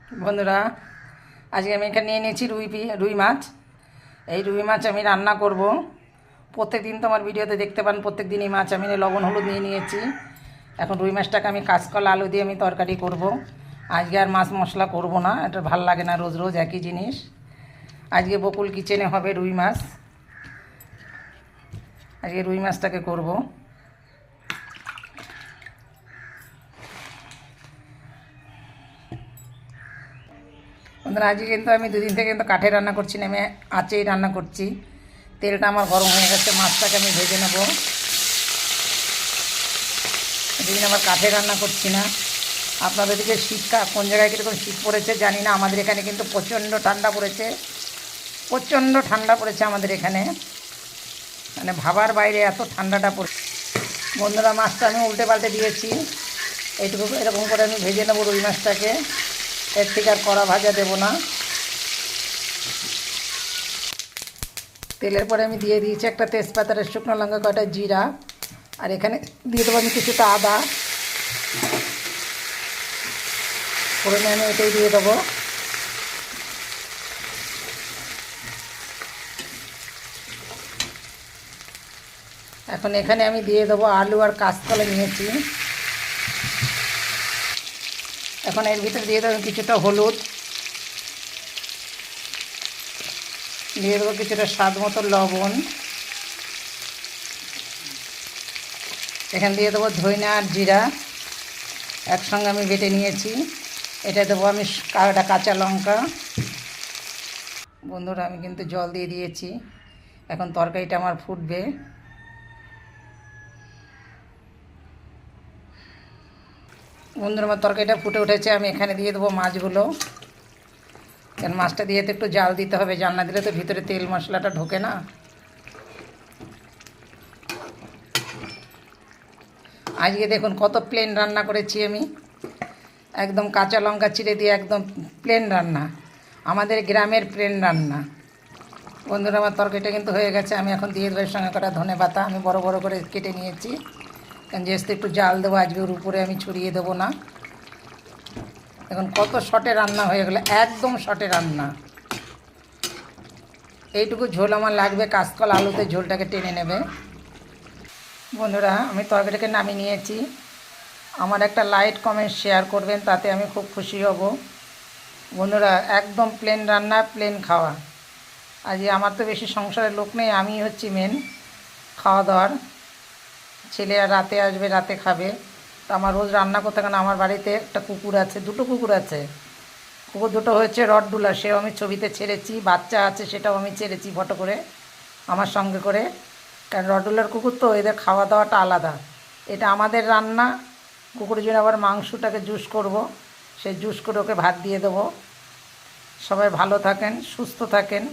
বন্ধুরা, আজকে আমি এখানে নিয়ে নিয়েছি রুই মাছ। এই রুই মাছ আমি রান্না করব। প্রত্যেক দিন তো আমার ভিডিওতে দেখতে পান, প্রত্যেক দিন এই মাছ আমি লবণ হলুদ নিয়ে নিয়েছি। এখন রুই মাছটাকে আমি কাঁচকলা আলু দিয়ে আমি তরকারি করব। আজকে আর মাছ মশলা করব না, এটা ভাল লাগে না রোজ রোজ একই জিনিস। আজকে বকুল কিচেনে হবে রুই মাছ। আজকে রুই মাছটাকে করব। বন্ধুরা, আজকে কিন্তু আমি দুদিন থেকে কিন্তু কাঠে রান্না করছি না, আমি আঁচেই রান্না করছি। তেলটা আমার গরম হয়ে গেছে, মাছটাকে আমি ভেজে নেব। দুদিন আবার কাঠে রান্না করছি না। আপনাদের দিকে শীতকাল কোন জায়গায় কীরকম শীত পড়েছে জানি না, আমাদের এখানে কিন্তু প্রচণ্ড ঠান্ডা পড়েছে। প্রচণ্ড ঠান্ডা পড়েছে আমাদের এখানে, মানে ভাবার বাইরে এত ঠান্ডাটা পড়েছে। বন্ধুরা, মাছটা আমি উল্টে পাল্টে দিয়েছি। এইটুকু এরকম করে আমি ভেজে নেবো রুই মাছটাকে, এর থেকে আর কড়া ভাজা দেবো না। তেলের পরে আমি দিয়ে দিয়েছি একটা তেজপাতা, শুকনো লঙ্কা, কয়টা জিরা, আর এখানে দিয়ে দেবো আমি কিছুটা আদা। ফোড়নে আমি এটাই দিয়ে দেবো। এখন এখানে আমি দিয়ে দেবো আলু আর কাঁচকলা নিয়েছি। এখন এর ভিতরে দিয়ে দেবো কিছুটা হলুদ, দিয়ে দেবো কিছুটা স্বাদ মতো লবণ। এখানে দিয়ে দেবো ধইনা আর জিরা একসঙ্গে আমি বেটে নিয়েছি। এটা দেবো আমি একটা কাঁচা লঙ্কা। বন্ধুরা, আমি কিন্তু জল দিয়ে দিয়েছি। এখন তরকারিটা আমার ফুটবে। বন্ধুরা, আমার তরকারিটা ফুটে উঠেছে। আমি এখানে দিয়ে দেবো মাছগুলো। কারণ মাছটা দিয়ে তো একটু জাল দিতে হবে, জাল না দিলে তো ভিতরে তেল মশলাটা ঢোকে না। আজকে দেখুন কত প্লেন রান্না করেছি আমি, একদম কাঁচা লঙ্কা চিড়ে দিয়ে একদম প্লেন রান্না, আমাদের গ্রামের প্লেন রান্না। বন্ধুরা, আমার তরকারিটা কিন্তু হয়ে গেছে। আমি এখন দিয়ে দেবো এর সঙ্গে কটা ধনেপাতা, আমি বড় বড় করে কেটে নিয়েছি। কারণ যেহেতু একটু জাল দেবো আজকে, ওর উপরে আমি ছড়িয়ে দেবো না। এখন কত শর্টে রান্না হয়ে গেলো, একদম শর্টে রান্না। এইটুকু ঝোল আমার লাগবে, কাঁচকলা আলুতে ঝোলটাকে টেনে নেবে। বন্ধুরা, আমি তরকারিটাকে নামিয়ে নিয়েছি। আমার একটা লাইক কমেন্ট শেয়ার করবেন, তাতে আমি খুব খুশি হব। বন্ধুরা, একদম প্লেন রান্না, প্লেন খাওয়া। আজকে আমার তো বেশি সংসারের লোক নেই, আমি হচ্ছি মেন খাওয়া দাওয়ার। ছেলে আর রাতে আসবে, রাতে খাবে। তো আমার রোজ রান্না করতে, কারণ আমার বাড়িতে একটা কুকুর আছে, দুটো কুকুর আছে। কুকুর দুটো হচ্ছে রডডুলার, সেও আমি ছবিতে ছেড়েছি। বাচ্চা আছে, সেটাও আমি ছেড়েছি ফটো করে আমার সঙ্গে করে। কারণ রডডুলার কুকুর তো, এদের খাওয়া দাওয়াটা আলাদা। এটা আমাদের রান্না। কুকুরের জন্য আবার মাংসটাকে জুস করব, সেই জুস করে ওকে ভাত দিয়ে দেবো। সবাই ভালো থাকেন, সুস্থ থাকেন।